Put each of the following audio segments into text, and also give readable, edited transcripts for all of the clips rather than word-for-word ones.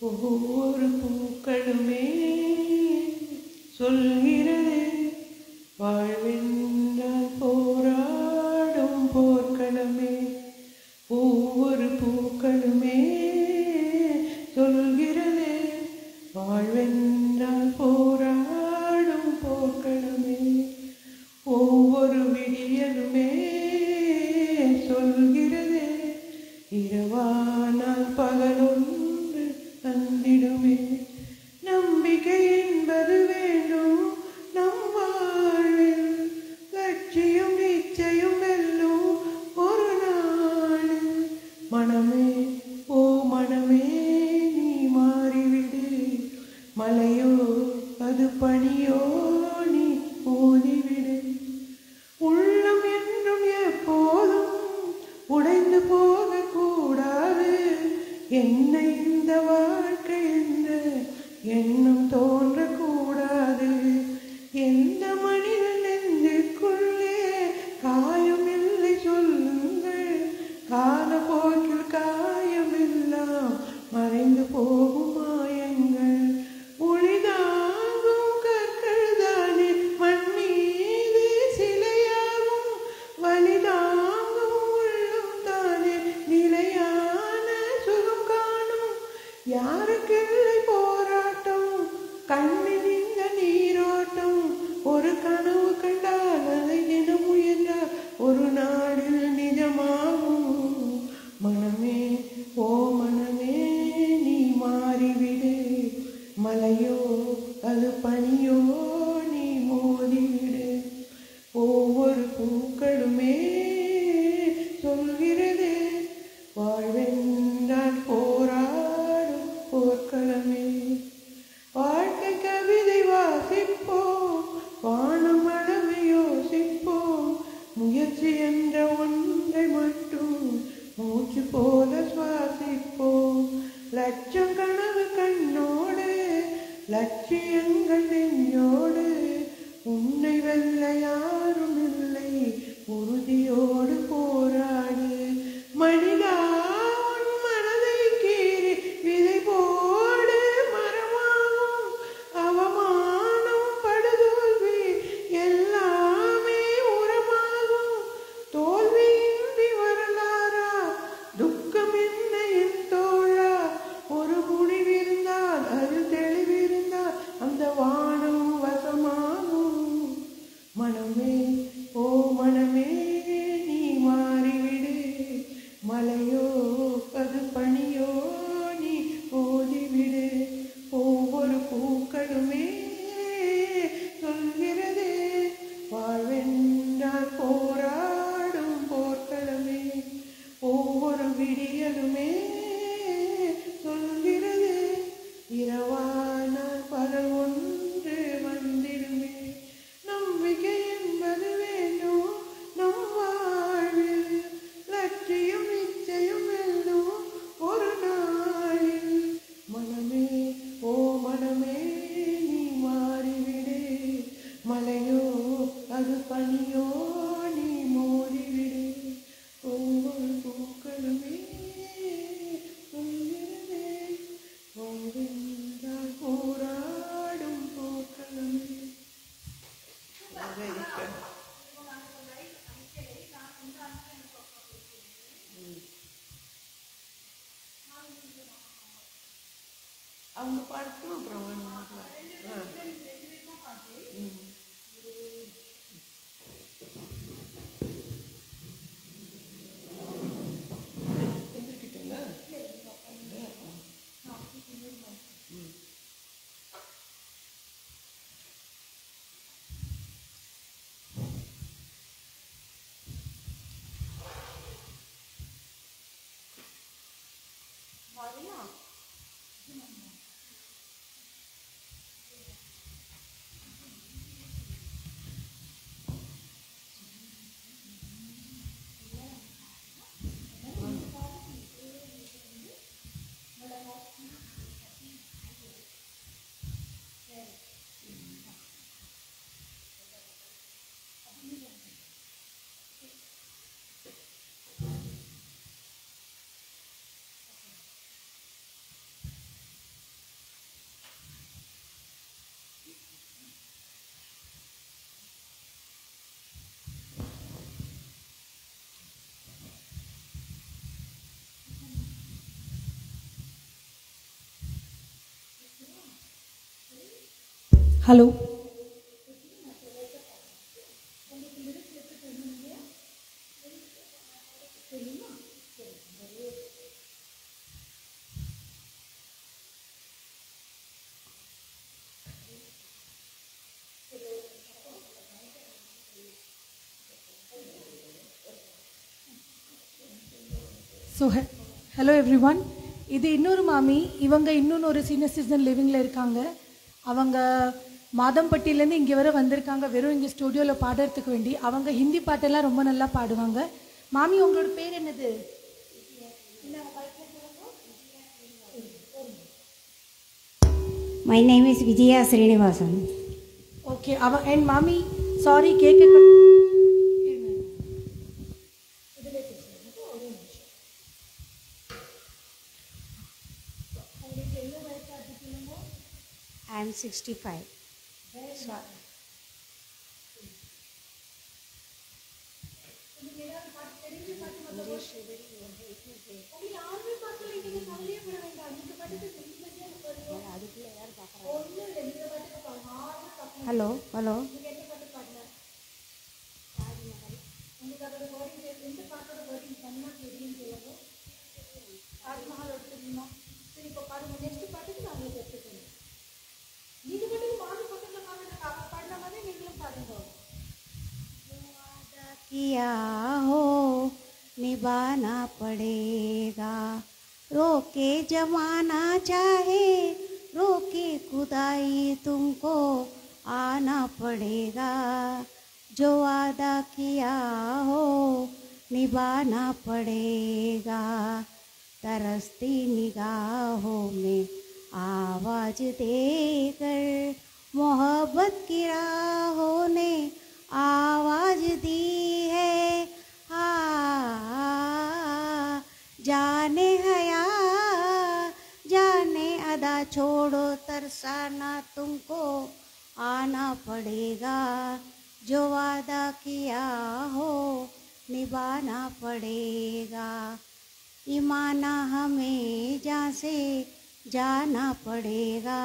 ஒவ்வொரு பூக்களுமே சொல்கிறது வாழ்வென்றால் போராடும் போர்க்களமே. ஒவ்வொரு பூக்களுமே சொல்கிறது வாழ்வென்றால் போராடும் போர்க்களமே. ஒவ்வொரு விடியலுமே சொல்கிறது இரவானால் பகலொன்று தந்திடுமே. நம்பிக்கை என்பது வேண்டும் நம் வாழ்வில், லட்சியம் நிச்சயம் வெல்லும் ஒரு நாளில். மனமே ஓ மனமே நீ மாறிவிடு, மலையோ அது பனியோ நீ மோதிவிடு. உள்ளம் என்றும் எப்போதும் உடைந்து போகக்கூடாது, என்னை இந்த வாழ்க்கை என்ற எண்ணம் தோன்றக்கூடாது. எந்த மனிதன் நெஞ்சுக்குள்ளே காயம் இல்லை சொல்லுங்கள், காலப்போக்கில் காயமெல்லாம் மறைந்து போகும் மாயங்கள். ஒளிதாங்கும் கற்கள் தானே மண் மீது சிலையாகும், வலிதாங்கும் உள்ளம் தானே நிலையான சுகம் காணும். யாருக்கில்லை போராட்டம் கண்ணில் இந்த நீரோட்டம், ஒரு கனவு கண்டால் அதை தினம் முயன்றால் ஒரு நாளில் நிஜமாகும். மனமே ஓ மனமே நீ மாறிவிடு, மலையோ அது பனியோ நீ மோதிவிடு. ஒவ்வொரு பூக்களுமே சொல்கிறது வாழ்வென்றால் போராடும் போர்க்களமே. வாழ்க்கை கவிதை வாசிப்போம், வானம் அளவு யோசிப்போம், முயற்சி என்ற ஒன்றை மட்டும் மூச்சு போல சுவாசிப்போம். லட்சம் கனவு கண்ணோடு, லட்சியங்கள் நெஞ்சோடு, உன்னை வெல்ல யாரும் இல்லை, உறுதியோடு போராடு. மனிதா உன் மனதை கீறி விதை போடு, மரமாகும். அவமானம் படுதோல்வி எல்லாமே உரமாகும். தோல்வியின்றி வரலாறா, துக்கம் என்ன என் தோழா. ஒரு முடிவிருந்தால் அது தெளிவிருந்தால் அந்த வானம் வசமாகும். மனமே ஓ மனமே நீ மாறிவிடு, மலையோ அது பனியோ நீ ஓதிவிடு. ஒவ்வொரு பூக்களுமே சொல்கிறது வாழ்வென்றால் போராடும் போர்க்களமே. ஒவ்வொரு விடியலுமே சொல்கிறது இரவானால் பகல் ஒன்று வந்திடுமே. நம்பிக்கை என்பது வேண்டும் நம் வாழ்வில், லட்சியம் நிச்சயம் வெல்லும் ஒரு நாளில். மனமே ஓ மனமே நீ மாறிவிடு, மலையோ அது பனியோ நீ மோதிவிடு. ஒவ்வொரு பூக்களுமே சொல்கிறதே வாழ்வென்றால் போராடும் போர்க்களமே. அவங்க பாட்டும் அப்புறம் எந்திரிக்கிட்டேங்க. Hello. So hello everyone. இது இன்னொரு மாமி. இவங்க இன்னொன்று சீனியர் சிட்டிசன் லிவிங்கில் இருக்காங்க. அவங்க மாதம்பட்டியிலேருந்து இங்கே வர வந்திருக்காங்க வெறும் இங்கே ஸ்டூடியோவில் பாடுறதுக்கு வேண்டி. அவங்க ஹிந்தி பாட்டெல்லாம் ரொம்ப நல்லா பாடுவாங்க. மாமி உங்களோட பேர் என்னது? My name is Vijaya Srinivasan. Okay. And மாமி சாரி கேட்க I am 65. Hello, hello. किया हो निभाना पड़ेगा, रोके जमाना चाहे रोके खुदाई तुमको आना पड़ेगा, जो वादा किया हो निभाना पड़ेगा, तरसती निगाहों में आवाज देकर मोहब्बत की राहों ने आवाज दी है, जाने हया जाने अदा छोड़ो तरसाना तुमको आना पड़ेगा, जो वादा किया हो निभाना पड़ेगा, ईमाना हमें जहाँ से जाना पड़ेगा,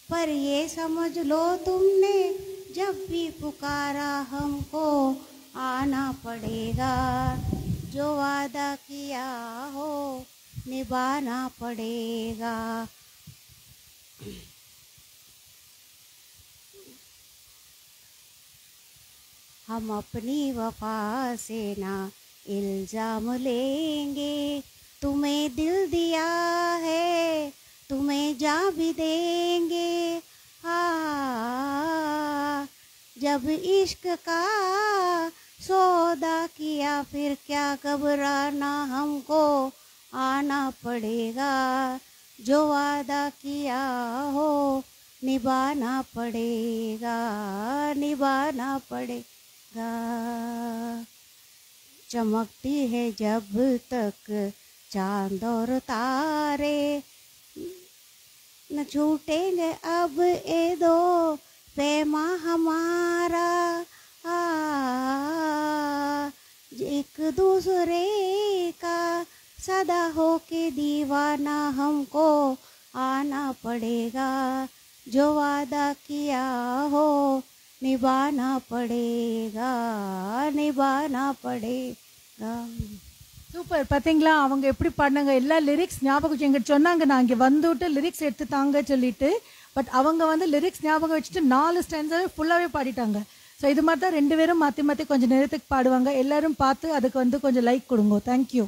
पर ये समझ लो तुमने जब भी पुकारा हमको आना पड़ेगा, जो वादा किया हो निभाना पड़ेगा। हम अपनी वफा से ना इल्ज़ाम लेंगे, तुम्हें दिल दिया है तुम्हें जा भी देंगे, जब इश्क का सौदा किया फिर क्या घबराना, हमको आना पड़ेगा, जो वादा किया हो निभाना पड़ेगा, निभाना पड़ेगा। चमकती है जब तक चांद और तारे, न छूटेंगे अब ये दो पैमा हमारा, एक दूसरे का सदा हो के दीवाना, हमको आना पड़ेगा, जो वादा किया हो निभाना पड़ेगा, निभाना पड़ेगा। சூப்பர். பார்த்தீங்களா அவங்க எப்படி பாடினாங்க? எல்லா லிரிக்ஸ் ஞாபகம் எங்கிட்ட சொன்னாங்க. நான் இங்கே வந்துவிட்டு லிரிக்ஸ் எடுத்து தாங்க சொல்லிட்டு, பட் அவங்க வந்து லிரிக்ஸ் ஞாபகம் வச்சுட்டு 4 ஸ்டான்ஸாவே ஃபுல்லாகவே பாடிட்டாங்க. ஸோ இது மாதிரி தான் 2 பேரும் மாற்றி மாற்றி கொஞ்சம் நேரத்துக்கு பாடுவாங்க. எல்லாரும் பார்த்து அதுக்கு வந்து கொஞ்சம் லைக் கொடுங்க. தேங்க்யூ.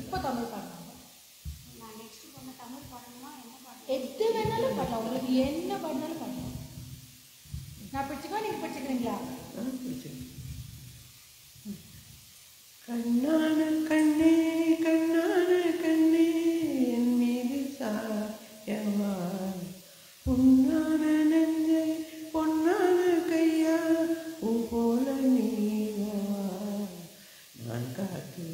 இப்போ தமிழ் பாடுறாங்க. எது வேணாலும் பாடலாம். உங்களுக்கு என்ன பாடினாலும் பாடலாம். நான் பிடிச்சிக்கோ, நீங்க பிடிச்சிக்கிறீங்களா? கண்ணான கண்ணே கண்ணான கண்ணே என் மீது சாயமா, பொன்னான நெஞ்சை பொன்னான கையா உன் போல நீவா, நான் காத்து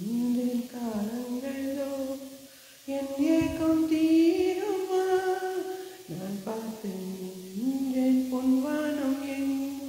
நின்றேன் காலங்களோ என் ஏக்கம் தீருமா, நான் பார்த்து நின்றேன் பொன்வானம் எங்கும்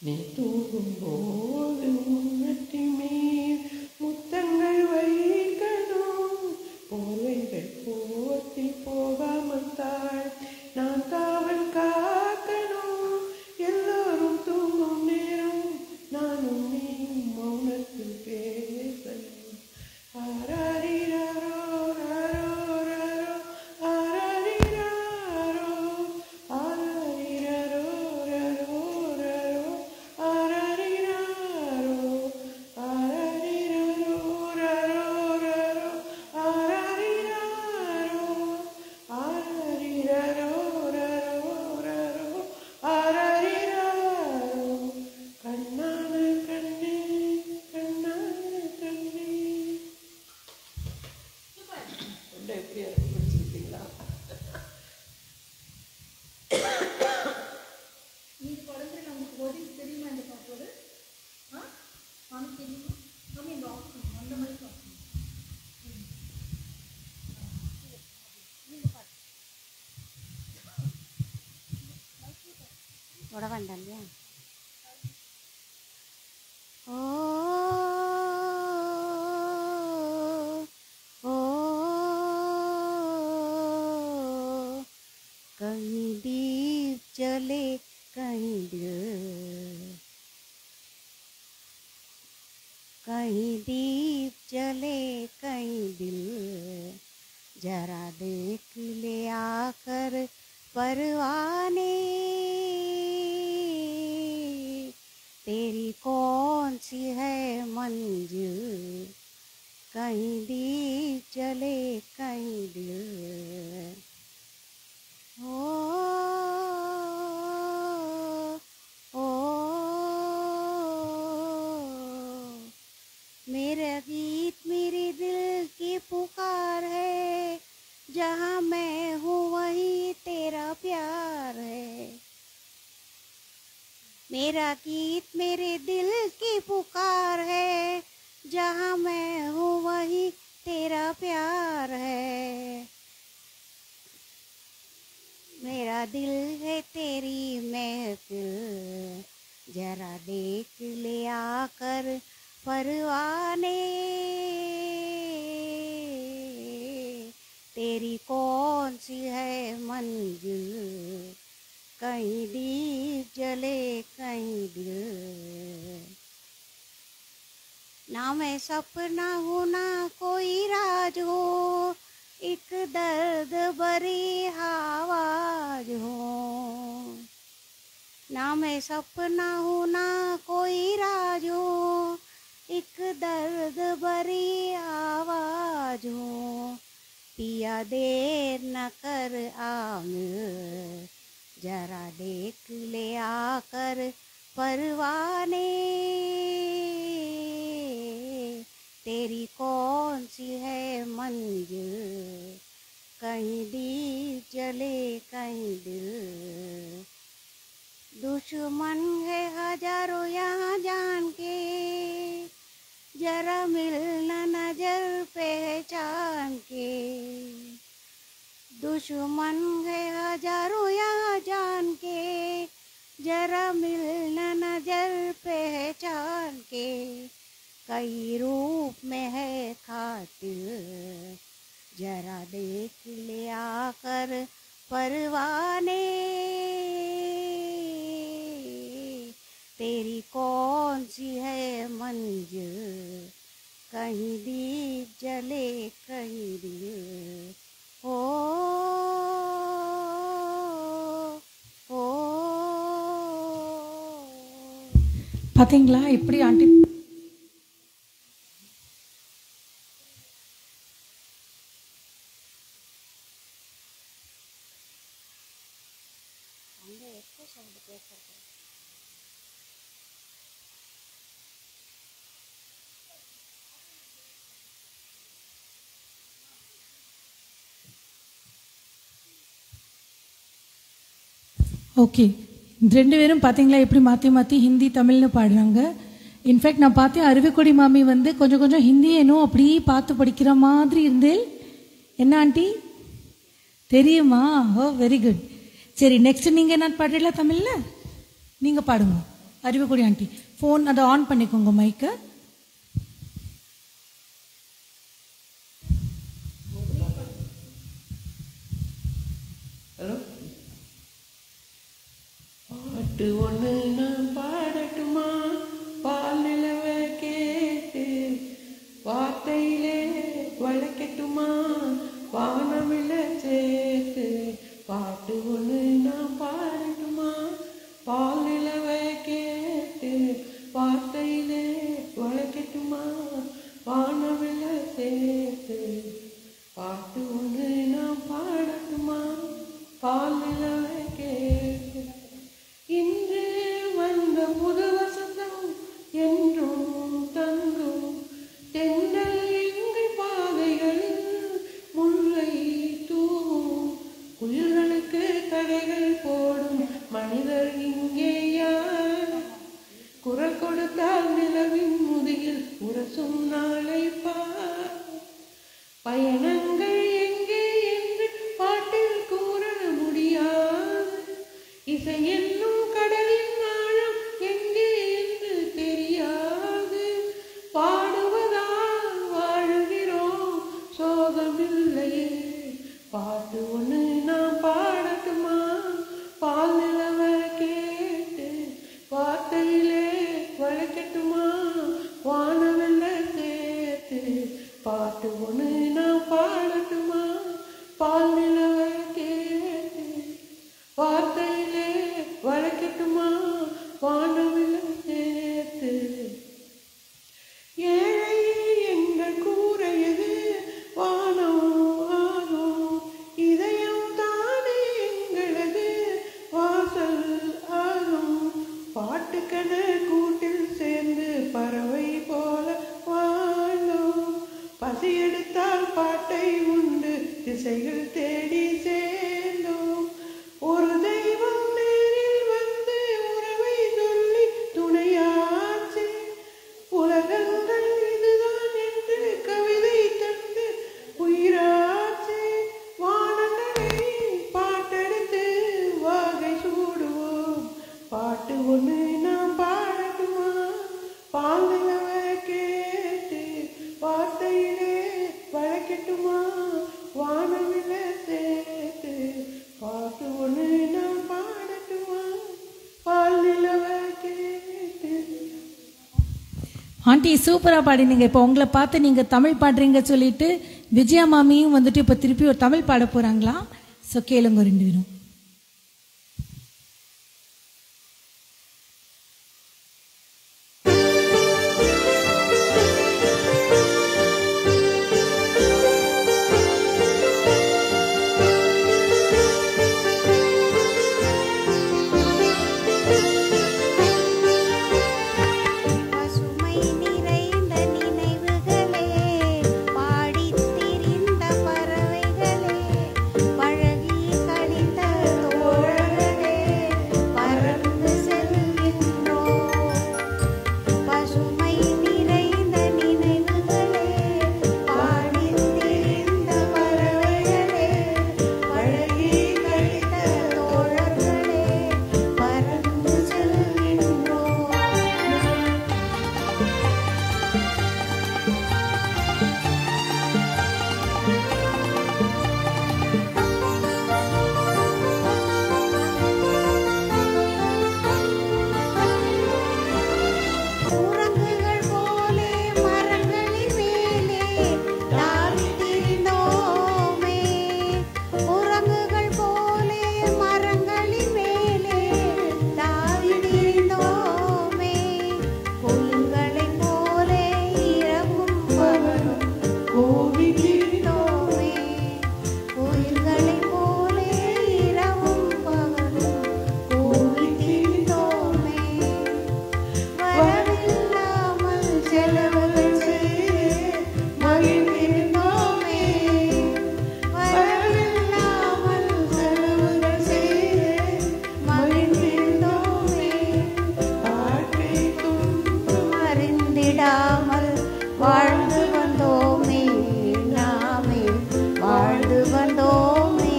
நீ தூங்கும்போது முன்னட்டி மேல் முத்தங்கள் வைக்கணும், போர்வைகள் போத்தி போகாமல் தாழ் நான் காவல் காக்கணும், எல்லோரும் தூங்கும் நேரம் நானும் நீ மௌனத்தில் பேசணும். ஆராரிராரோ ராரோ ராரோ ஆராரிராரோ ஆராரிராரோ ராரோ ராரோ ஆராரிராரோ ஆராரிராரோ ராரோ ராரோ ஆராரிராரோ ஆராரிராரோ ராரோ ராரோ ஆராரிராரோ. கண்ணான கண்ணே கண்ணான கண்ணே. எப்படியா பிடிச்சிருக்கீங்களா? நீங்க படத்துல நமக்கு வேர்டிங்ஸ் தெரியுமா இந்த பாட்டோட? நமக்கு தெரியுமா? நம்ம இந்த ஆப்ஷன் அந்த மாதிரி பார்க்கணும். உடவாண்டாலியா? ओ ओ कहीं दीप जले कहीं दिल, कहीं दीप जले कहीं दिल, जरा देख ले आकर परवाने, तेरी कौन सी है मंजिल, कहीं दीप जले कहीं दिल। ओ ओ मेरा गीत मेरे दिल की पुकार है, जहाँ मैं हूँ वहीं तेरा प्यार है। मेरा गीत मेरे दिल की पुकार है, जहाँ मैं हूँ वहीं तेरा प्यार है। मेरा दिल है तेरी महफिल, जरा देख ले आकर परवाने, तेरी कौन सी है मंजिल, कहीं दीप जले कहीं दिल। ना मैं सपना हूँ ना कोई राज हो, एक दर्द भरी आवाज हो। ना मैं सपना हूँ ना कोई राज हो, एक दर्द भरी आवाज हो। पिया देर न कर आमिर, जरा देख ले आकर परवाने, तेरी कौन सी है मंजिल, कहीं दीप जले कहीं दिल। दुश्मन है हजारों यहाँ जान के, जरा मिलना नजर पहचान के। दुश्मन है हजारों यहाँ जान के, जरा मिलना नजर पहचान के। कई रूप में है खातिर, जरा देख ले आकर परवाने, तेरी कौन सी है मंजिल, कहीं दीप जले कहीं दिल। ओ ओ பாத்தீங்களா எப்படி ஆண்டி ஓகே ரெண்டு பேரும் பார்த்தீங்களா எப்படி மாற்றி மாற்றி ஹிந்தி தமிழ்னு பாடுறாங்க. இன்ஃபேக்ட் நான் பார்த்தேன் அருவிக்கொடி மாமி வந்து கொஞ்சம் கொஞ்சம் ஹிந்தி என்னோ அப்படியே பார்த்து படிக்கிற மாதிரி இருந்தேன். என்ன ஆண்டி தெரியுமா? ஓ வெரி குட். சரி நெக்ஸ்ட் நீங்கள் என்ன பாடுறீங்களா தமிழில்? நீங்கள் பாடுங்க. அறிவுக்குடி ஆண்டி ஃபோன் அதை ஆன் பண்ணிக்கோங்க மைக்கை. ஹலோ, பாட்டு ஒன்று நான் பாடட்டுமா? பால் நிலவை கேட்டு வார்த்தையிலே வளைக்கட்டுமா? வானமில்ல சேர்த்து பாட்டு ஒன்று நான் பாடட்டுமா? பால் நிலவை கேட்டு வார்த்தையிலே வளைக்கட்டுமா? வானமில்ல சேர்த்து பாட்டு ஒன்று நான் பாடட்டுமா? பால் நிலவை கேட்டு இன்று வந்த புது வசந்தம் என்றும் தங்கும் தென்றல் எங்கள் பாதைகளில் முல்லை தூவும் குயில்களுக்கு தடைகள் போடும் மனிதர் இங்கே யார்? குரல் கொடுத்தால் நிலவின் முதுகில் உரசும் நாளை பார். பயணங்கள் எங்கே என்று பாட்டில் கூற முடியாது. இசை என்னும் கடலின் ஆழம் எங்கே என்று தெரியாது. பாடுவதால் வாழுகிறோம், சோகமில்லையே. பாட்டு ஒன்று நான் பாடட்டுமா? பால் நிலவை கேட்டு வார்த்தையிலே வளைக்கட்டுமா? வானவெல்ல சேர்த்து பாட்டு ஒன்று நான் பாடட்டுமா? பால் நிலவை கேட்டு வார்த்தையிலே வளைக்கட்டுமா? வானவெல்ல சேர்த்து ஏழை எங்கள் கூரையது வானம் ஆகும். இதயம் தானே எங்களது வாசல் ஆகும். பாட்டுக்கென கூட்டில் சேர்ந்து பறவை போல வாழ்ந்தோம். பசி எடுத்தால் பாட்டை உண்டு திசைகள் தேடி சேர்ந்தோம். ஒரு தெய்வம் நேரில் வந்து உறவை சொல்லி துணையாச்சு. உலகங்கள் இதுதான் என்று கவிதை தந்து உயிராச்சு. வானங்களை பாட்டெடுத்து வாகை சூடுவோம். பாட்டு ஒன்று நான் பாடட்டுமா? பால் நிலவை கேட்டு வார்த்தையிலே வளைக்கட்டுமா? வானவில சேர்த்து பாட்டு ஒன்று நான் பாடட்டுமா? பால் நிலவை கேட்டு. ஆண்டி சூப்பராக பாடினீங்க. இப்போ உங்களை பார்த்து நீங்கள் தமிழ் பாடுறீங்க சொல்லிட்டு விஜயா மாமியும் வந்துட்டு இப்போ திருப்பி ஒரு தமிழ் பாட போகிறாங்களாம். ஸோ கேளுங்க ரெண்டு பேரும். பசுமை நிறைந்த நினைவுகளே, பாடித் திரிந்த பறவைகளே, பழகி கழிந்த தோழர்களே, பறந்து செல்கின்றோம். பசுமை நிறைந்த நினைவுகளே, பாடித் திரிந்த பறவைகளே, பழகி கழிந்த தோழர்களே, பறந்து செல்கின்றோம். குரங்குகள் போலே மரங்களின் மேலே தாவித் திரிந்தோமே. குரங்குகள் போலே மரங்களின் மேலே தாவித் திரிந்தோமே. குயில்களைப் போலே இரவும் பகலும் கூவித் திரிந்தோமே. குயில்களைப் போலே இரவும் பகலும் கூவித் திரிந்தோமே. வரவில்லாமல் செலவுகள் செய்து மகிழ்ந்திருந்தோமே. வரவில்லாமல் செலவுகள் செய்து மகிழ்ந்திருந்தோமே. வாழ்க்கை துன்பம் அறிந்திடாமல் வாழ்ந்து வந்தோமே. நாமே வாழ்ந்து வந்தோமே.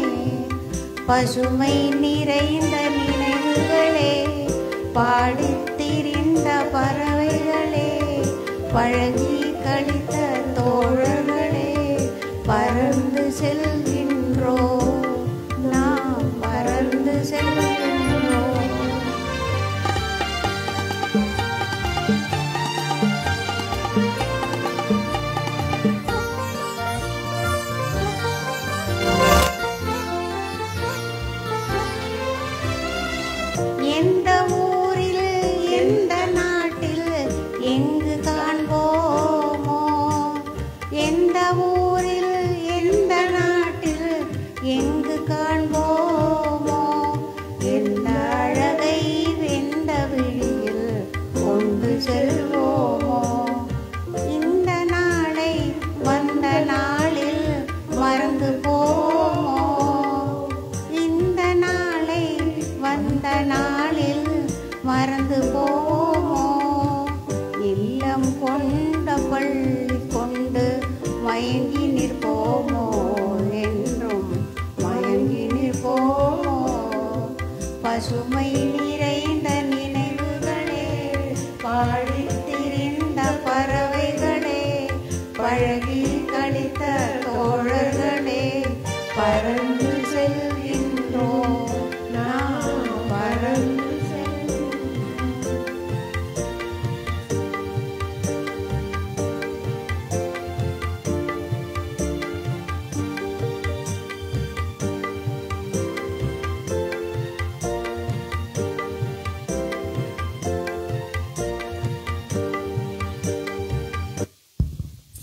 பசுமை நிறைந்த நினைவுகளே, பாடித் திரிந்த பறவைகளே, பழகி கழித்த தோழர்களே, பறந்து செல்கின்றோம், நாம் பறந்து செல்கின்றோம். எந்த ஊரில் எந்த நாட்டில் எங்கு காண்போமோ, எந்த ஊரில் எந்த நாட்டில் எங்கு காண்போமோ, எந்த அழகை வெந்த விழியில் கொண்டு செல்வோமோ, இந்த நாளை வந்த நாளில் மறந்து போமோ, இந்த நாளை வந்த நாளில் மறந்து போமோ, இல்லம் கொண்ட பள்ளி கொண்டு மயங்கி நிற்போமோ, என்றும் மயங்கி நிற்போமோ. பசுமை நிறைந்த நினைவுகளே, பாடித் திரிந்த பறவைகளே, பழகி கழித்த தோழர்களே, பறந்து செல்கின்றோம், நாம் பறந்து செல்கின்றோம்.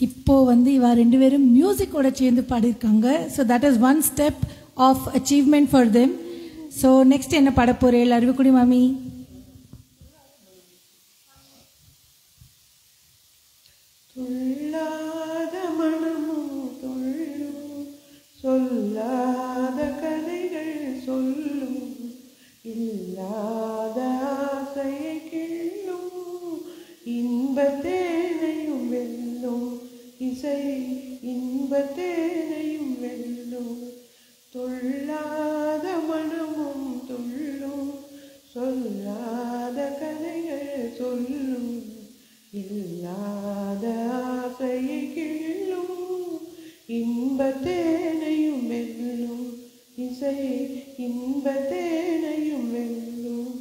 இப்போ வந்து இவ ரெண்டு பேரும் மியூசிக்கோட சேர்ந்து பாடியிருக்காங்க. So that is one step of achievement for them. So next என்ன பாட போறேன் அறிவுக்குடி மாமி? துள்ளாத மனமும் துள்ளும், சொல்லாத கதைகள் சொல்லும், இல்லாத ஆசையை கிள்ளும், இன்பத்தேனையும் வெல்லும், இசை இன்பத்தேனையும் வெல்லும். துள்ளாத மனமும் துள்ளும், சொல்லாத கதைகள் சொல்லும், இல்லாத ஆசையை கிள்ளும், இன்பத்தேனையும் வெல்லும், இசை இன்பத்தேனையும் வெல்லும்.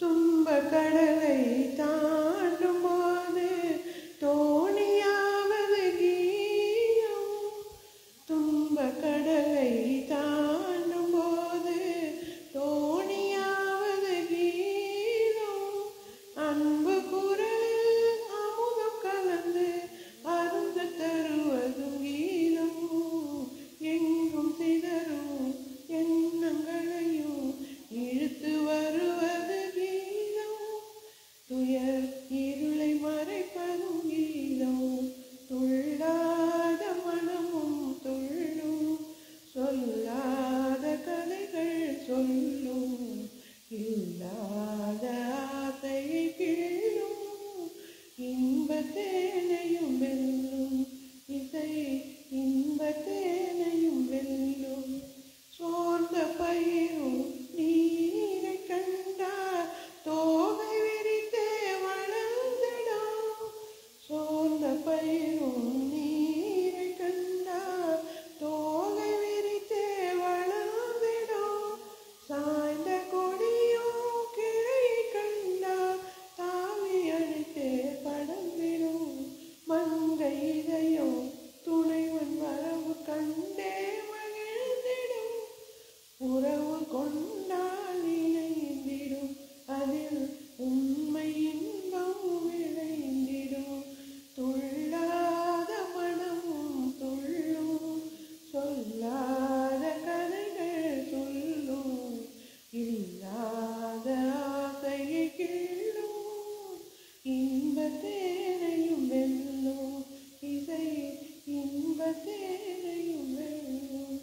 துன்ப கடலை தாண்டும் போது தோணியாவது கீதம், துன்ப கடலை தாண்டும் போது தோணியாவது கீதம், அன்பு குரலில் அமுதம் கலந்து அருந்த தருவதும் கீதம், எங்கும் சிதறும் எண்ணங்களையும் இழுத்து வருவது கீதம், துயர் இருளை மறைப்பதும் கீதம். துள்ளாத மனமும் துள்ளும், சொல்லாத கதைகள் சொல்லும், இல்லாத ஆசையை கிள்ளும், இன்பத்தேனையும் வெல்லும், இசை இன்பத்தேனையும் வெல்லும். சோர்ந்த பயிரும் நீரை கண்டார் தோகை விரித்தே வளர்ந்திடும், சோர்ந்த பயிரும் நீரை கண்டார் தோகை விரித்தே வளர்ந்திடும், சாய்ந்த கொடியோ கிளை கண்டார் தாவி அடித்தே படர்ந்திடும், மங்கை இதயம் துணைவன் வரவு கண்டே மகிழ்ந்திடும், உறவு கொண்டால் இணைந்திடும், அதில் உண்மை இன்பம் விளைந்திடும். துள்ளாத மனமும் துள்ளும், சொல்லாத கதைகள் சொல்லும், இல்லாத ஆசையை கிள்ளும், இன்பத்தேனையும் வெல்லும், இசை இன்பத்தேனையும் வெல்லும்.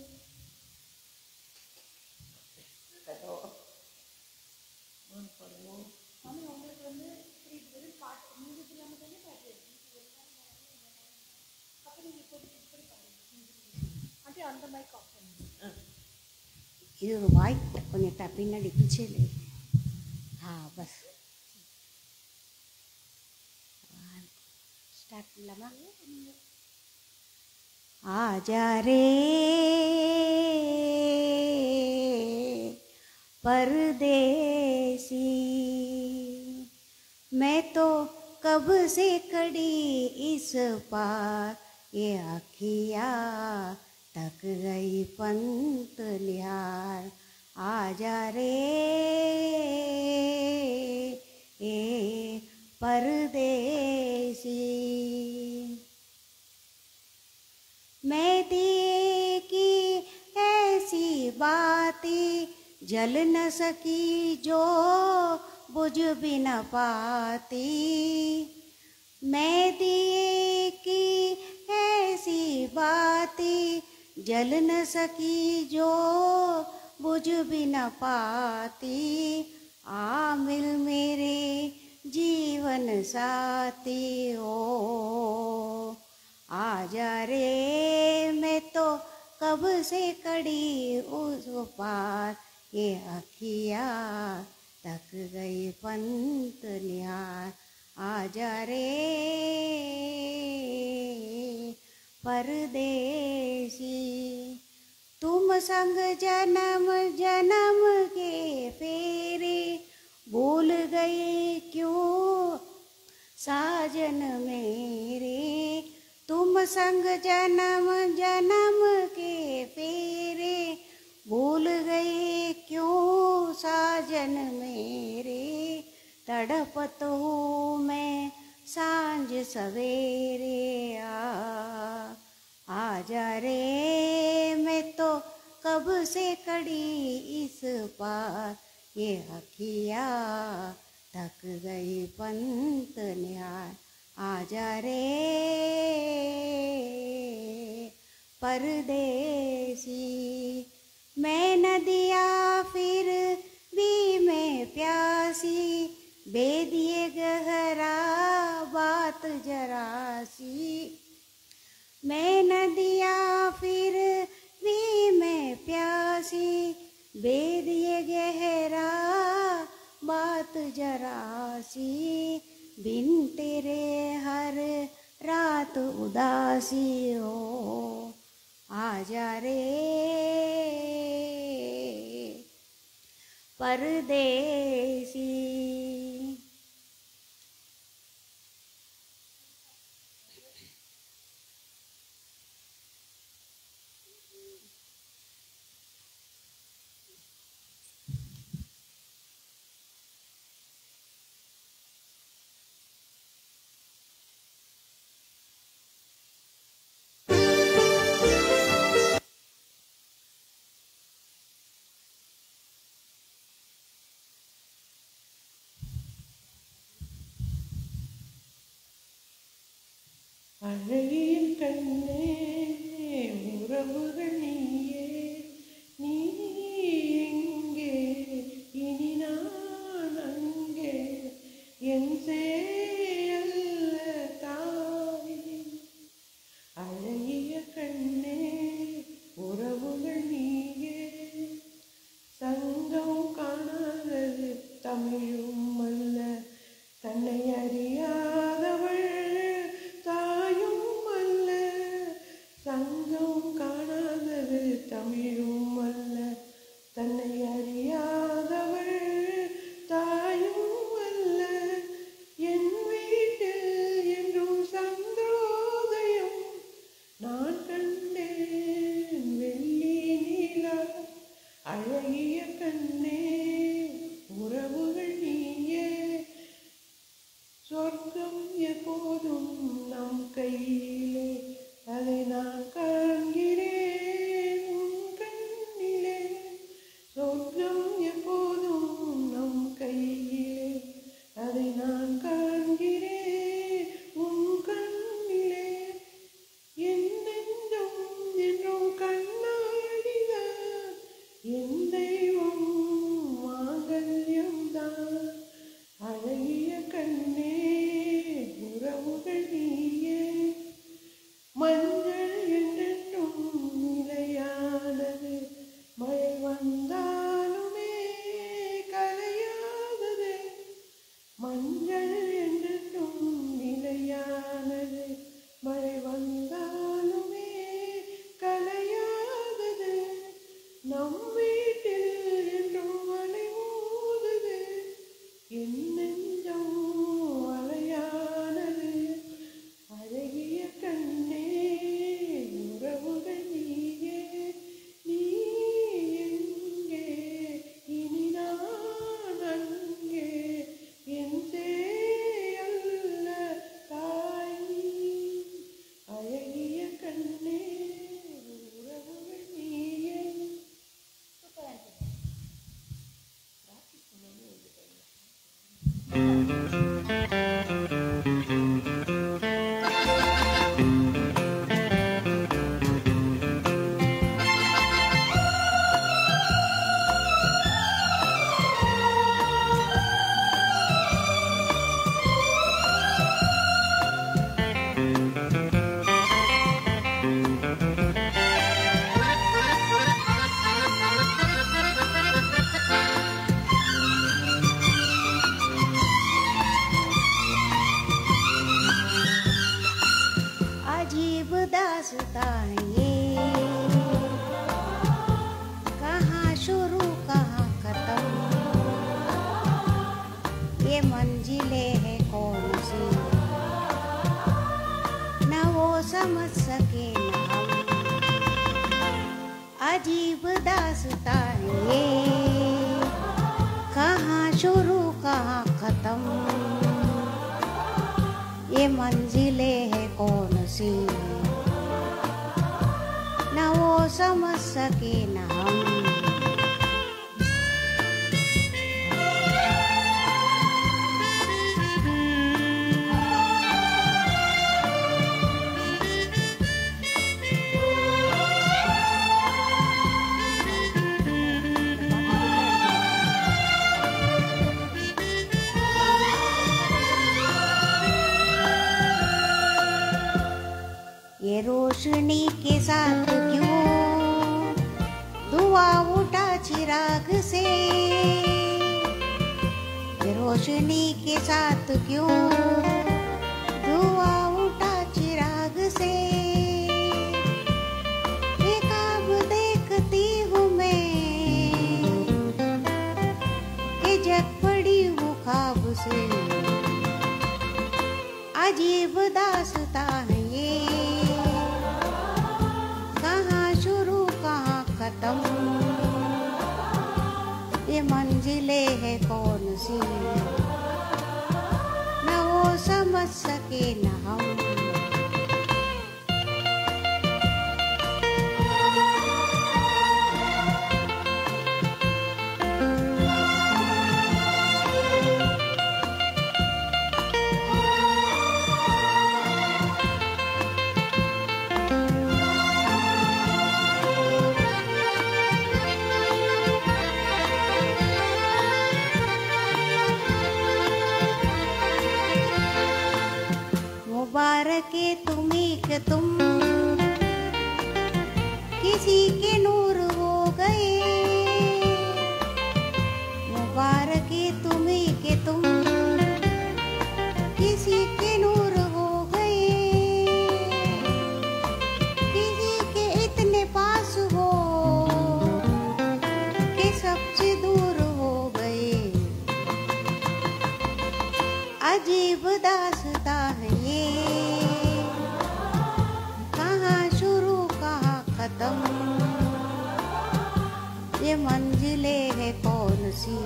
இது ஒரு வாய்ப்பு கொஞ்சம் பின்னாடி பிச்சையில். பஸ் लमा आजा रे परदेसी, मैं तो कब से खड़ी इस पार, ये आखिया तक गई पंत निहार। आजा रे ए परदेसी, मैं दिए की ऐसी बातें जल न सकी जो बुझ भी न पाती। मैं दिए की ऐसी बातें जल न सकी जो बुझ भी न पाती। आ मिल मेरे जीवन साथी हो, आजा रे मैं तो कब से खड़ी उस पार, ये अखिया तक गई पंत निहार। आजा रे परदेसी, तुम संग जन्म जन्म के फेरे भूल गए क्यों साजन मेरे। तुम संग जन्म जन्म के फेरे भूल गए क्यों साजन मेरे। तड़पत हूँ मैं सांझ सवेरे आजा रे मैं तो कब से खड़ी इस पार, ये अखिया थक गई पंत निहार। आजा रे परदेसी, मैं नदिया फिर भी मैं प्यासी, बेदिए गहरा बात जरा सी। मैं नदिया फिर भी मैं प्यासी, बेदिए गहरा बात जरा सी। बिन तेरे हर रात उदासी हो, आजा रे परदेसी। அழகிய கண்ணே உறவுகள் நீயே, நீ எங்கே இனி நான் அங்கே, என் செயல்ல தாய். அழகிய கண்ணே உறவுகள் நீயே, சங்கம் காணாதது தமிழும் அல்ல, தன்னை அறியாதவள் தாயும் அல்ல. சங்கம் காணாதது தமிழும் அல்ல, தன்னை அறியாதவள் தாயும் அல்ல. என் வீட்டில் என்றும் சந்திரோதயம் நான் கண்டேன் வெள்ளி நீலா. அழகிய கண்ணே உறவுகள் நீயே, சொர்க்கம் எப்போதும் நம் கையிலே, அதை நான் காண்கிறேன் உன் கண்ணிலே. சொர்க்கம் எப்போதும் நம் கையிலே, அதை நான் காண்கிறேன் உன் கண்ணிலே. என் நெஞ்சம் என்றும் கண்ணாடிதான், என் தெய்வம் மாங்கல்யம்தான். அழகிய கண்ணே உறவுகள் நீயே, மஞ்சள் என்றென்றும் समझ सके न हम। अजीब दास्तां है ये, कहाँ शुरू कहाँ खत्म, ये मंजिलें है कौन सी, न वो समझ सके न हम। ये रोशनी के साथ क्यों धुआं उठा चिराग से, ये रोशनी के साथ क्यों धुआं उठा चिराग से। ये ख्वाब देखती हूँ मैं कि जग पड़ी हूँ ख्वाब से। अजीब दास्तां है ये, कहाँ शुरू कहाँ खत्म, ये मंजिलें है कौन सी, न वो समझ सके न हम। मुबारक तुम्ही के तुम किसी के नूर हो गए, मुबारक तुम्ही के तुम किसी के नूर हो गए। किसी के इतने पास हो कि सबसे दूर हो गए। अजीब दास्तां है ये, कहाँ शुरू कहाँ खत्म, ये मंजिलें है कौन सी,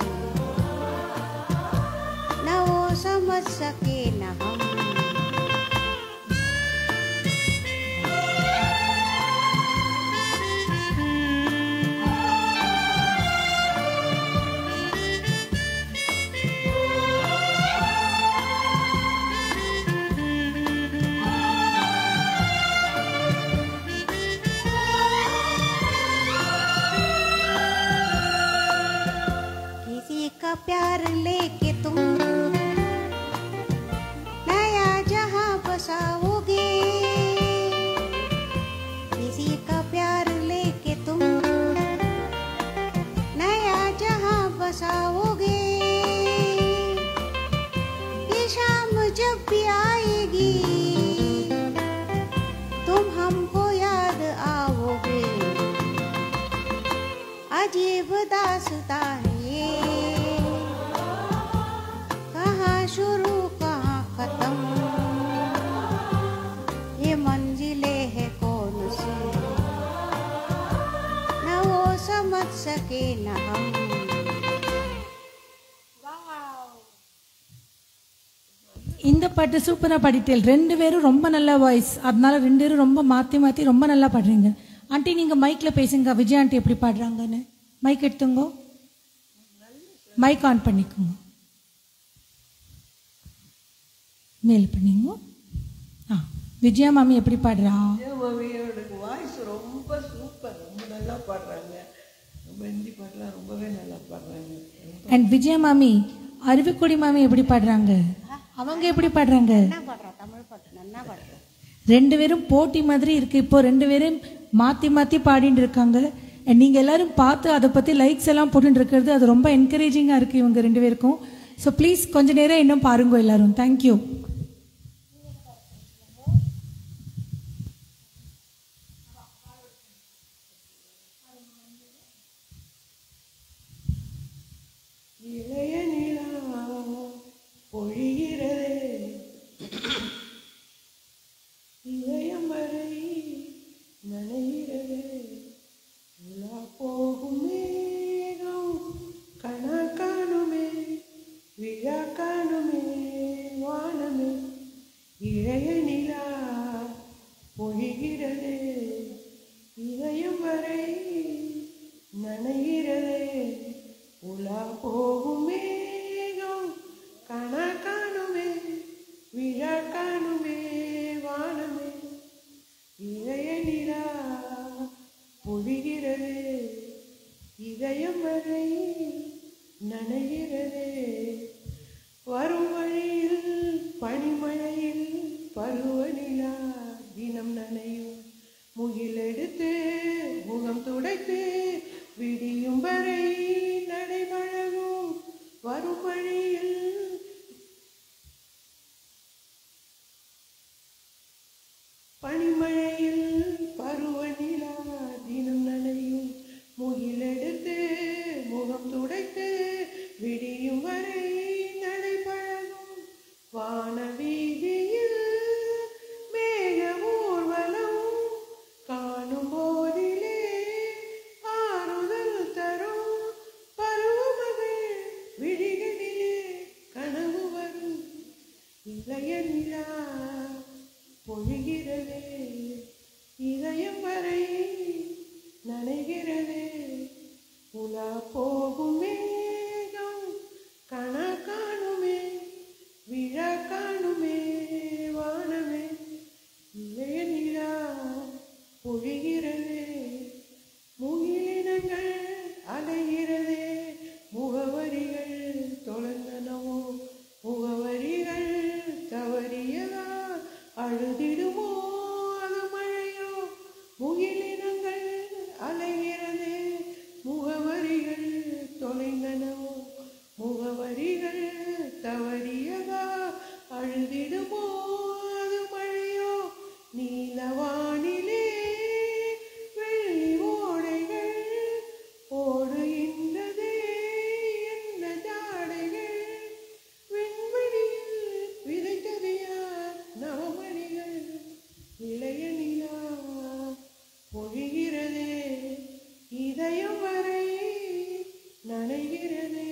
न वो समझ सके न हम। का प्यार लेके तुम नया जहां बसाओगे, किसी का प्यार लेके तुम नया जहां बसाओगे। ये शाम जब भी आएगी तुम हमको याद आओगे। अजीब दास्तां है ये, शुरू कहाँ खत्म, ये मंजिलें है कौन सी, न वो समझ सके न हम। இந்த பாட்டு சூப்பரா பாடிட்டேன். ரெண்டு பேரும் ரொம்ப நல்ல வாய்ஸ், அதனால ரெண்டு பேரும் ரொம்ப மாத்தி மாத்தி ரொம்ப நல்லா பாடுறீங்க. ஆண்டி நீங்க மைக்ல பேசுங்க, விஜய் ஆண்டி எப்படி பாடுறாங்கன்னு. மைக் எடுத்துங்க, மைக் ஆன் பண்ணிக்கோங்க, மேல் பண்ணிங்க. விஜயா மாமி எப்படி பாடுறா? மாமியோட வாய்ஸ் ரொம்ப சூப்பர், ரொம்ப நல்லா பாடுறாங்க. ரொம்ப ஹிந்தி பாடலாம் ரொம்பவே நல்லா பாடுறாங்க. அண்ட் விஜயா மாமி அருவிக்குடி மாமி எப்படி பாடுறாங்க? அவங்க எப்படி பாடுறாங்க? தமிழ் பாட்டு நல்லா பாடுறாங்க. ரெண்டு பேரும் போட்டி மாதிரி இருக்கு. இப்போ ரெண்டு பேரும் மாத்தி மாத்தி பாடிட்டு இருக்காங்க. நீங்க எல்லாரும் பார்த்து அதை பத்தி லைக்ஸ் எல்லாம் போட்டு இருக்கிறது அது ரொம்ப என்கரேஜிங்கா இருக்கு இவங்க ரெண்டு பேருக்கும். ஸோ ப்ளீஸ் கொஞ்ச நேரம் இன்னும் பாருங்க எல்லாரும். தேங்க்யூ. இளைய நிலா பொழிகிறதே இதயம் வரை இளைய நிலா பொழிகிறதே இதயம் வரை நனைகிறதே உலா போகும் மேகம் கணா காணுமே விழா காணுமே வானமே இளைய நிலா பொழிகிறதே இதயம் வரை நனைகிறதே வரும் வழியில் பனிமழையில் பருவநிலா தினம் நனையும் முகிலெடுத்து முகம் துடைத்து விடியும் வரை நடைபழகும் வரும் வழியில் பனிமழையில் பருவநிலா தினம் நனையும் முகிலெடுத்து முகம் துடைத்து விடியும் வரை நடைபழகும் வானவீதியில் மேக ஊர்வலம் காணும் போதிலே ஆறுதல் தரும் பருவமகள் விழிகளிலே கனவு வரும் இளைய நிலா பொழிகிறதே இதயம் வரை நனைகிறதே உலா போகும் மேகம் கணா காணுமே விழா காணுமே வானமே இளைய நிலா பொழிகிறதே முகிலினங்கள் அலைகிறதே முகவரிகள் தொலைந்தனவோ முகவரிகள் தவறியதா அழுதிடுமோ அது மழையோ முகிலினங்கள் அலைகிறதே முகவரிகள் தொலைந்தனவோ முகவரிகள் தவறியதா அழுதிடுமோ அது மழையோ நீலவானிலே வெள்ளி ஓடைகள் ஓடுகின்றதே என்ன ஜாடைகள் விண்வெளியில் விதைத்தது யார் நவமணிகள் இளைய நிலா பொழிகிறதே இதயம் வரை நனைகிறதே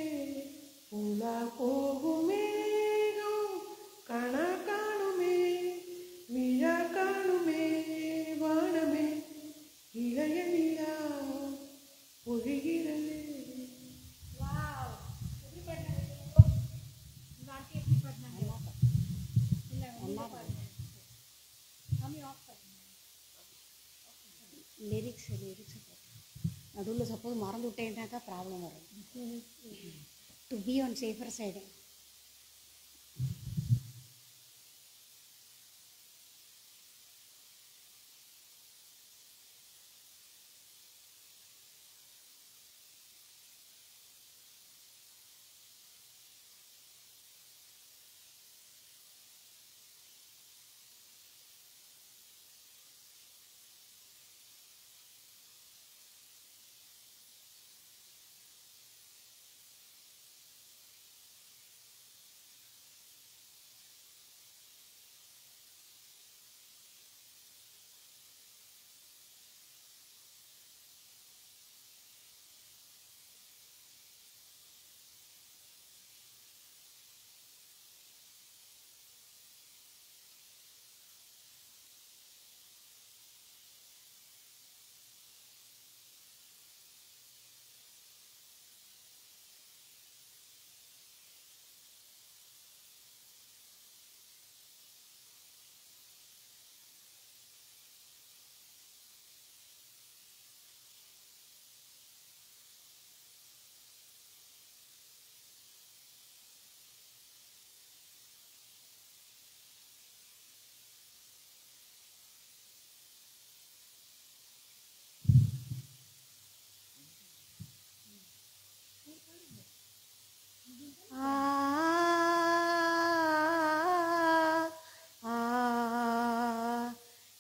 உலா போகும் மேகம் கணா காணுமே விழா காணுமே வானமே இளைய நிலா பொழிகிறதே. லிரிக்ஸ் நடுவில் சப்போஸ் மறந்து விட்டேன்னாக்கா ப்ராப்ளம் வரும். To be on safer side.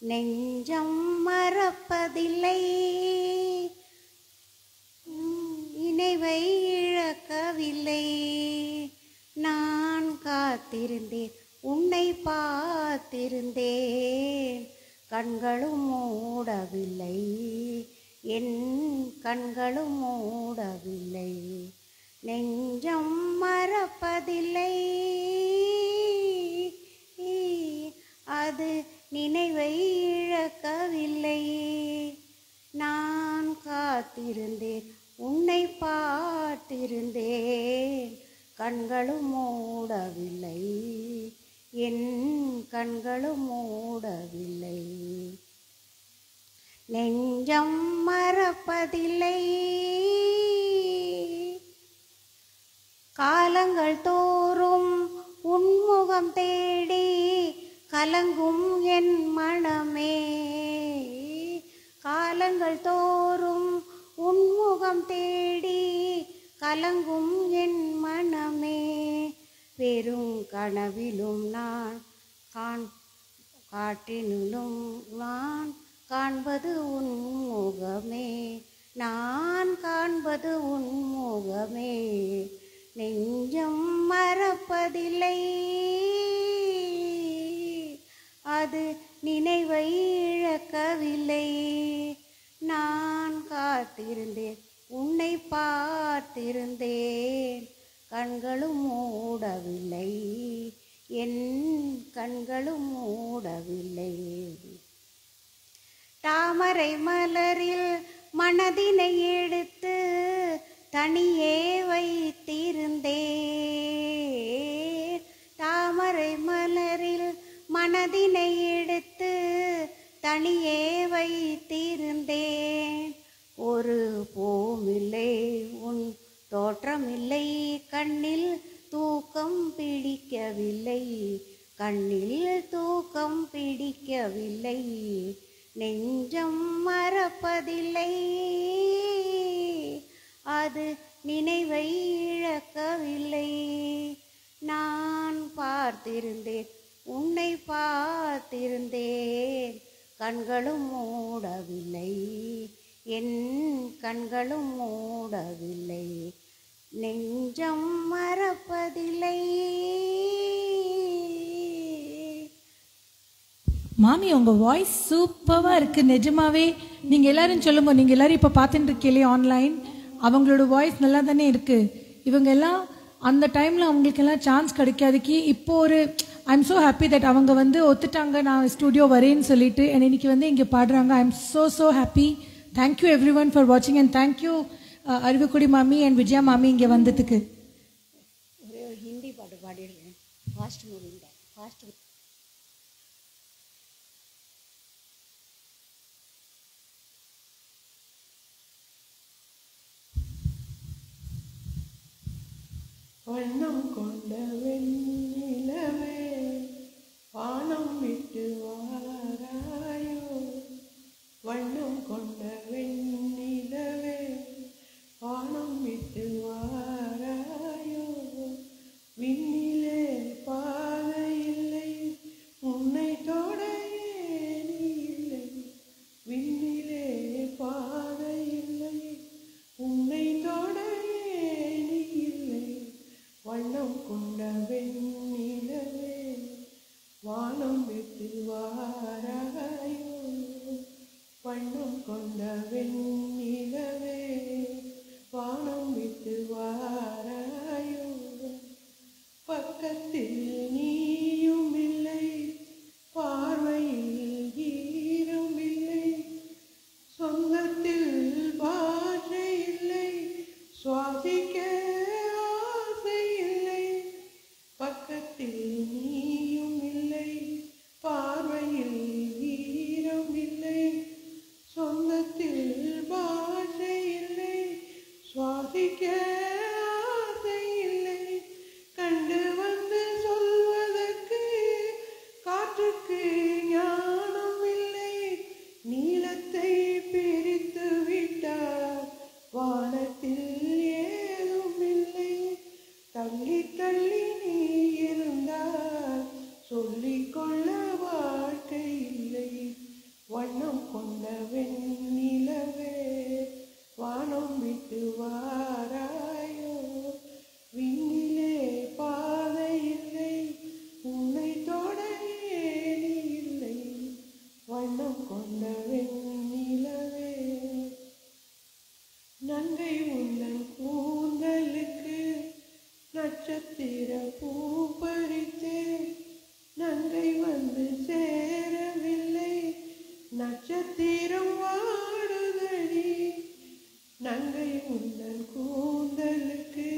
நெஞ்சம் மறப்பதில்லை, நினைவை இழக்கவில்லை. நான் காத்திருந்தேன், உன்னை பார்த்திருந்தேன், கண்களும் மூடவில்லை, என் கண்களும் மூடவில்லை. நெஞ்சம் மறப்பதில்லை, அது நினைவை இழக்கவில்லை. நான் காத்திருந்தேன், உன்னை பார்த்திருந்தேன், கண்களும் மூடவில்லை, என் கண்களும் மூடவில்லை. நெஞ்சம் மறப்பதில்லை, காலங்கள் தோறும் உன்முகம் தேடி கலங்கும் என் மனமே. காலங்கள் தோறும் உன்முகம் தேடி கலங்கும் என் மனமே. வெறும் கனவிலும் நான் காட்டினும் நான் காண்பது உன் முகமே, நான் காண்பது உன் முகமே. நெஞ்சம் மறப்பதில்லை, அது நினைவை இழக்கவில்லை. நான் காத்திருந்தேன், உன்னை பார்த்திருந்தேன், கண்களும் மூடவில்லை, என் கண்களும் மூடவில்லை. தாமரை மலரில் மனதினை எடுத்து தனியே வைத்திருந்தேன். தாமரை மலரில் மனதினை எடுத்து தனியே வைத்திருந்தேன். ஒரு பூமில்லை, உன் தோற்றமில்லை, கண்ணில் தூக்கம் பிடிக்கவில்லை, கண்ணில் தூக்கம் பிடிக்கவில்லை. நெஞ்சம் மறப்பதில்லை, அது நினைவை இழக்கவில்லை. நான் பார்த்திருந்தேன், உன்னை பார்த்திருந்தேன், கண்களும் மூடவில்லை, என் கண்களும் மூடவில்லை. நெஞ்சம் மறப்பதில்லை. மாமி உங்க வாய்ஸ் சூப்பரா இருக்கு நிஜமாவே. நீங்க எல்லாரும் சொல்லுங்க, நீங்க எல்லாரும் இப்ப பார்த்துட்டு இருக்கீங்களே ஆன்லைன், அவங்களோட வாய்ஸ் நல்லா தானே இருக்கு. இவங்க எல்லாம் அந்த டைம்ல அவங்களுக்கு எல்லாம் சான்ஸ் கிடைக்காதுக்கு இப்போ ஒரு I am so happy that அவங்க வந்து ஒத்துட்டாங்க நான் ஸ்டுடியோ வரேன்னு சொல்லிட்டு இன்னைக்கு வந்து இங்கே பாடுறாங்க. I am so happy. Thank you every one for வாட்சிங் அண்ட் தேங்க்யூ அறிவுக்குடி மாமி அண்ட் விஜயா மாமி இங்கே வந்ததுக்கு. ஒரே ஒரு ஹிந்தி பாட்டு பாடிடுறேன், ஃபாஸ்ட் மூவிங்க, ஃபாஸ்ட். வண்ணம் கொண்ட வெண்ணிலவே வானம் விட்டு வாராயோ, வண்ணம் கொண்ட வெண்ணிலவே வானம் விட்டு வாராயோ. விண்ணிலே பாதை இல்லை, உன்னை தொட ஏணி இல்லை, விண்ணிலே பாதை இல்லை, உன்னை தொட ஏணி இல்லை. வண்ணம் கொண்ட வெண்ணிலவே வானம் விட்டு வாராயோ, வண்ணம் கொண்ட வெண்ணிலவே வானம் விட்டு வாராயோ. பக்கத்தில் நீயும் இல்லை, பார்வையில் ஈரம் இல்லை, சொந்தத்தில் பாஷை இல்லை, சுவாசிக்க ஆசை இல்லை. பக்கத்தில் நீயும் இல்லை, பார்வையில் ஈரம் இல்லை, சொந்தத்தில் வந்து சேரவில்லை நட்சத்திரம் வாடுதடி நங்கை உந்தன் கூந்தலுக்கு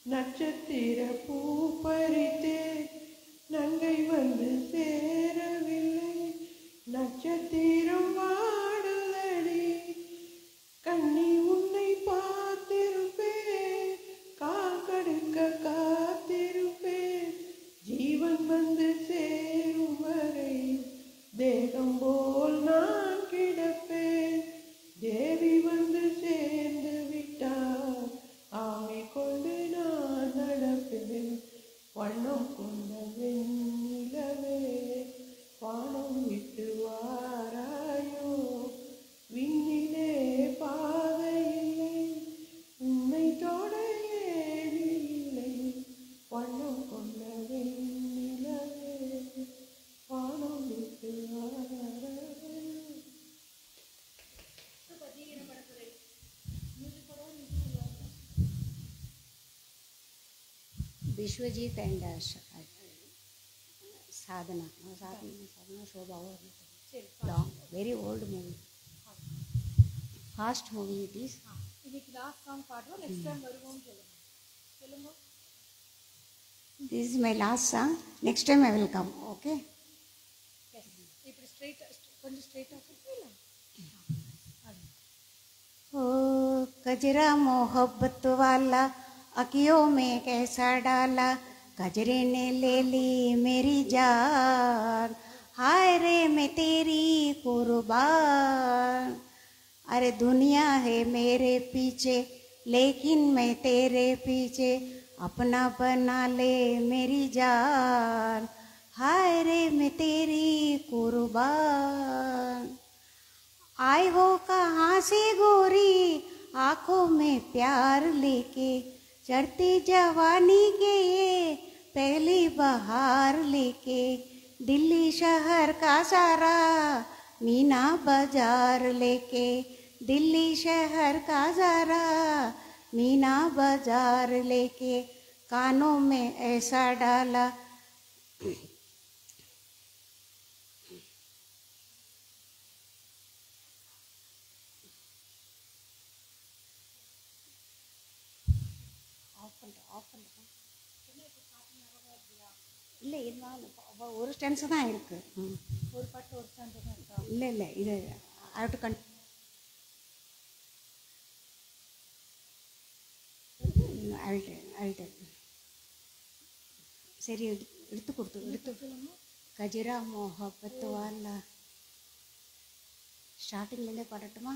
நட்சத்திர பூ பறித்தே நங்கை வந்து சேரவில்லை நட்சத்திரம் வாடுதடி கண்ணி உன்னை பார்த்திருப்பேன் காக்கடுக்க காத்திருப்பேன் ஜீவன் வந்து சேரும் வரை தேகம் போல் நான் கிடப்பேன் தேவி வந்து சேர்ந்து விட்டார் ஆமை கொண்டு நான் நடப்பேன் வண்ணம் கொண்ட வெண்ணிலவே வானம் விட்டு வாராயோ விண்ணிலே பாதை இல்லை உன்னை தொட ஏனில்லை வண்ணம் கொண்ட வெண்ணிலவே வானம் விட்டு வாராயோ. Vishwajit and Sadhana Shobha. Long, very old movie. Fast movie it is. இன்னைக்கு லாஸ்ட் சாங் பாடுவோம் நெக்ஸ்ட் டைம் வருவோம் சொல்லுங்க This is my last song. Next time I will come. Okay. இப்படி ஸ்ட்ரைட் கொஞ்சம் ஸ்ட்ரைட்டா சொல்லுங்க ओ कजरा मोहब्बत वाला अखियों में कैसा डाला कजरे ने ले ली मेरी जान हाय रे मैं तेरी कुर्बान अरे दुनिया है मेरे पीछे लेकिन मैं तेरे पीछे अपना बना ले मेरी जान हाय रे मैं तेरी कुर्बान आए हो कहाँ से गोरी आँखों में प्यार लेके चढ़ती जवानी के ये पहली बहार लेके दिल्ली शहर का सारा मीना बाजार लेके दिल्ली शहर का सारा मीना बाजार लेके कानों में ऐसा डाला இல்லை இருந்தாலும் ஒரு ஸ்டென்ஸு தான் இருக்குது ஒரு பாட்டு ஒரு ஸ்டாண்ட் தான் இருக்கா இல்லை இல்லை இது அடுத்து அழுட்டு சரி எடுத்து கொடுத்து கஜிரா மோஹபத் வாலா ஸ்டார்டிங்லேருந்தே பாடட்டுமா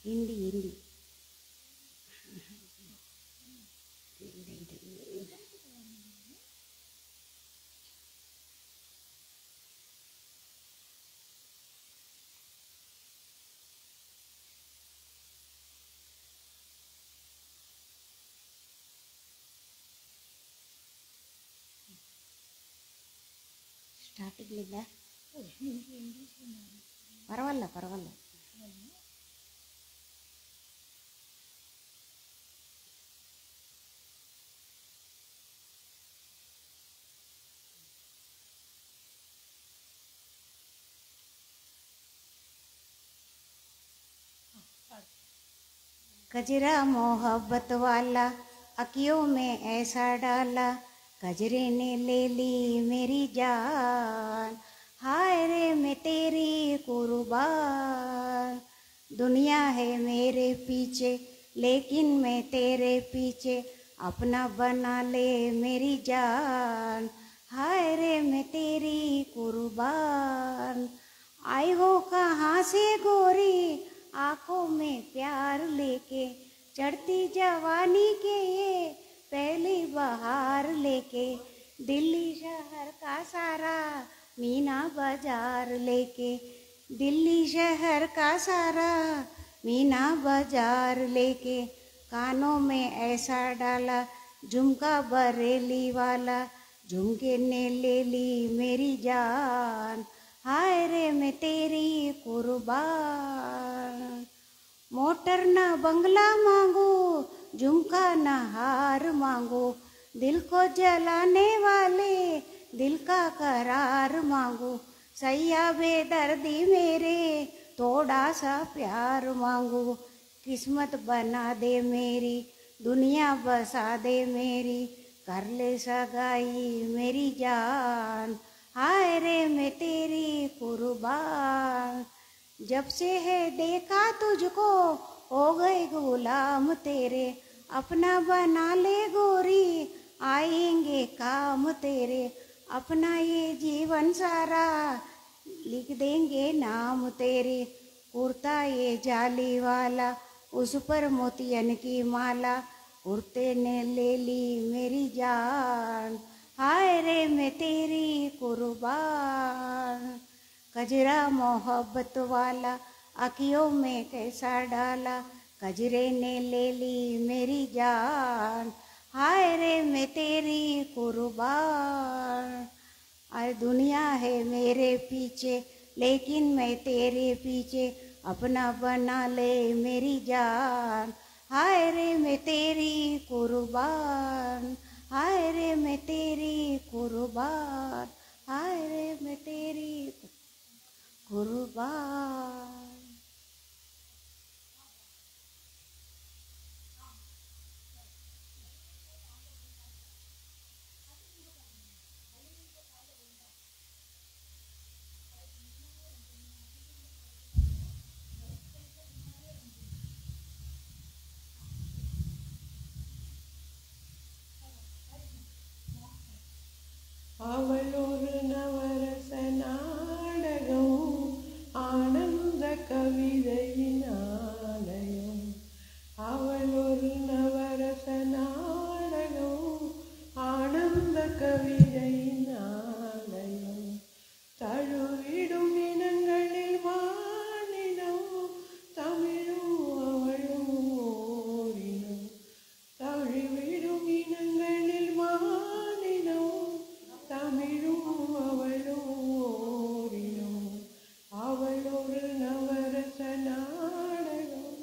हिंदी ஸ்டார்டிங்ல பரவாயில்ல कजरा मोहब्बत वाला अखियों में ऐसा डाला कजरे ने ले ली मेरी जान हाय रे मैं तेरी कुर्बान दुनिया है मेरे पीछे लेकिन मैं तेरे पीछे अपना बना ले मेरी जान हाय रे मैं तेरी कुर्बान आई हो कहाँ से गोरी आँखों में प्यार लेके चढ़ती जवानी के ये पहली बहार लेके दिल्ली शहर का सारा मीना बाजार लेके दिल्ली शहर का सारा मीना बाजार लेके कानों में ऐसा डाला झुमका बरेली वाला झुमके ने ले ली मेरी जान हाय रे मैं तेरी कुर्बान मोटर ना बंगला मांगू झुमका न हार मांगो, दिल को जलाने वाले दिल का करार मांगो, सैया बेदर्दी मेरे थोड़ा सा प्यार मांगो, किस्मत बना दे मेरी दुनिया बसा दे मेरी, कर ले सगाई मेरी जान, हाय रे मैं तेरी कुर्बान, जब से है देखा तुझको हो गए गुलाम तेरे, अपना बना ले गोरी आएंगे काम तेरे, अपना ये जीवन सारा लिख देंगे नाम तेरे, कुर्ता ये जाली वाला उस पर मोतियन की माला, कुर्ते ने ले ली मेरी जान, हाय रे मैं तेरी कुर्बान, कजरा मोहब्बत वाला आँखियों में कैसा डाला, कजरे ने ले ली मेरी जान, हाय रे मैं तेरी कुर्बान, आज दुनिया है मेरे पीछे लेकिन मैं तेरे पीछे, अपना बना ले मेरी जान, हाय रे मैं तेरी कुर्बान, हाय रे मैं तेरी कुर्बान, हाय रे मैं तेरी कुर्बान। அவளொரு நவரச நாடகம் ஆனந்த கவிதையின் ஆலயம், அவளொரு நவரச நாடகம் ஆனந்த கவிதையின் ஆலயம், தழுவிடும் இனங்களில் வானினம் தமிழும் அவளும் ஓரினம், தழுவிடும் இனங்களில் வானினம் தமிழும் அவளும் ஓரினம், அவளொரு நவரச நாடகம்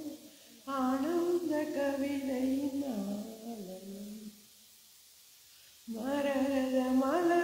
ஆனந்த கவிதையின் ஆலயம், மரகத மலர்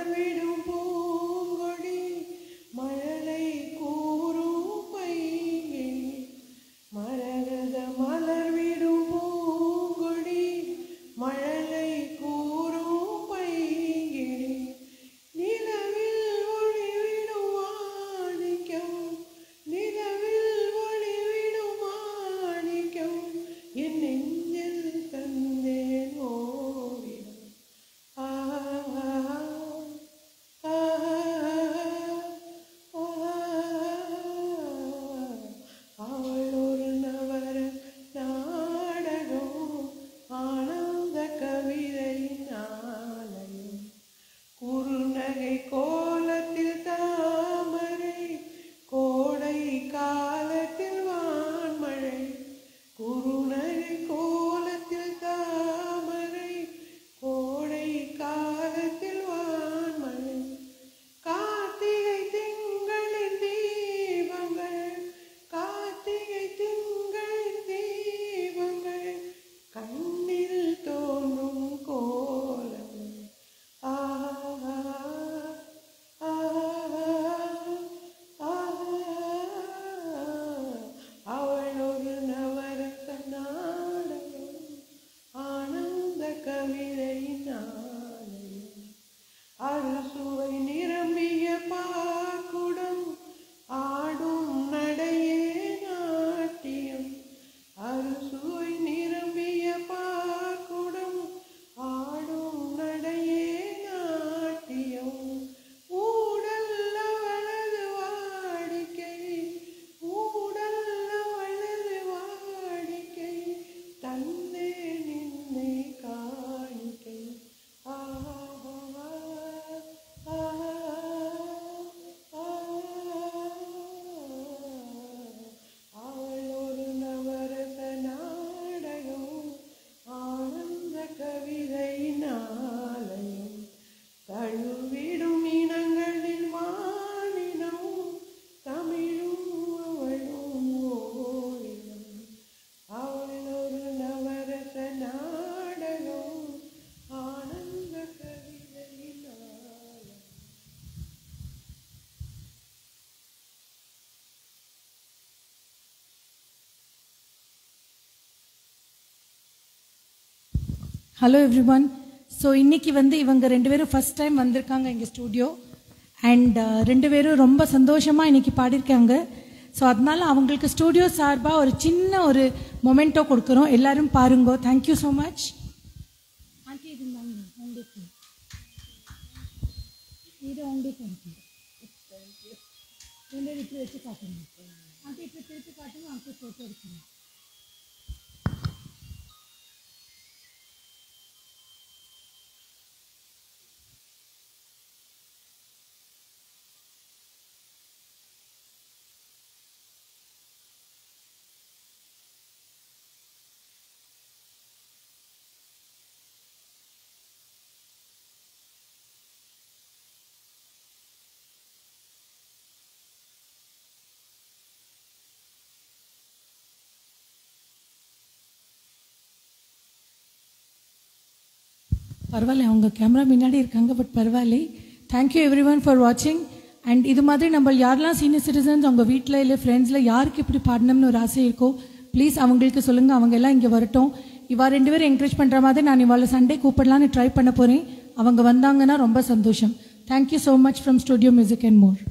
ஹலோ எவ்ரிவன். ஸோ இன்னைக்கு வந்து இவங்க 2 பேரும் ஃபர்ஸ்ட் டைம் வந்திருக்காங்க எங்கள் ஸ்டூடியோ. அண்ட் 2 பேரும் ரொம்ப சந்தோஷமாக இன்னைக்கு பாடியிருக்காங்க. ஸோ அதனால அவங்களுக்கு ஸ்டூடியோ சார்பாக ஒரு சின்ன ஒரு மொமெண்டோ கொடுக்குறோம். எல்லாரும் பாருங்க. Thank you so much. ஆண்டி இருந்தாங்க உங்களுக்கு இது உங்களுக்கு இப்படி வச்சு காட்டுங்க. ஆண்டி இப்படி திருப்பி காட்டுங்க. ஆண்டி ஃபோட்டோ எடுக்கணும். பரவாயில்ல, அவங்க கேமரா முன்னாடி இருக்காங்க. பட் பரவாயில்ல. தேங்க்யூ எவ்ரி ஒன் ஃபார் வாட்சிங். அண்ட் இது மாதிரி நம்ம யாரெல்லாம் சீனியர் சிட்டிசன்ஸ் அவங்க வீட்டில் இல்லை ஃப்ரெண்ட்ஸில் யாருக்கு இப்படி பாடணும்னு ஒரு ஆசை இருக்கோ ப்ளீஸ் அவங்களுக்கு சொல்லுங்கள். அவங்க எல்லாம் இங்கே வரட்டும். இவா 2 பேரும் என்கரேஜ் பண்ணுற மாதிரி நான் இவாளை சண்டே கூப்பிடலான்னு ட்ரை பண்ண போகிறேன். அவங்க வந்தாங்கன்னா ரொம்ப சந்தோஷம். Thank you so much from studio music and more.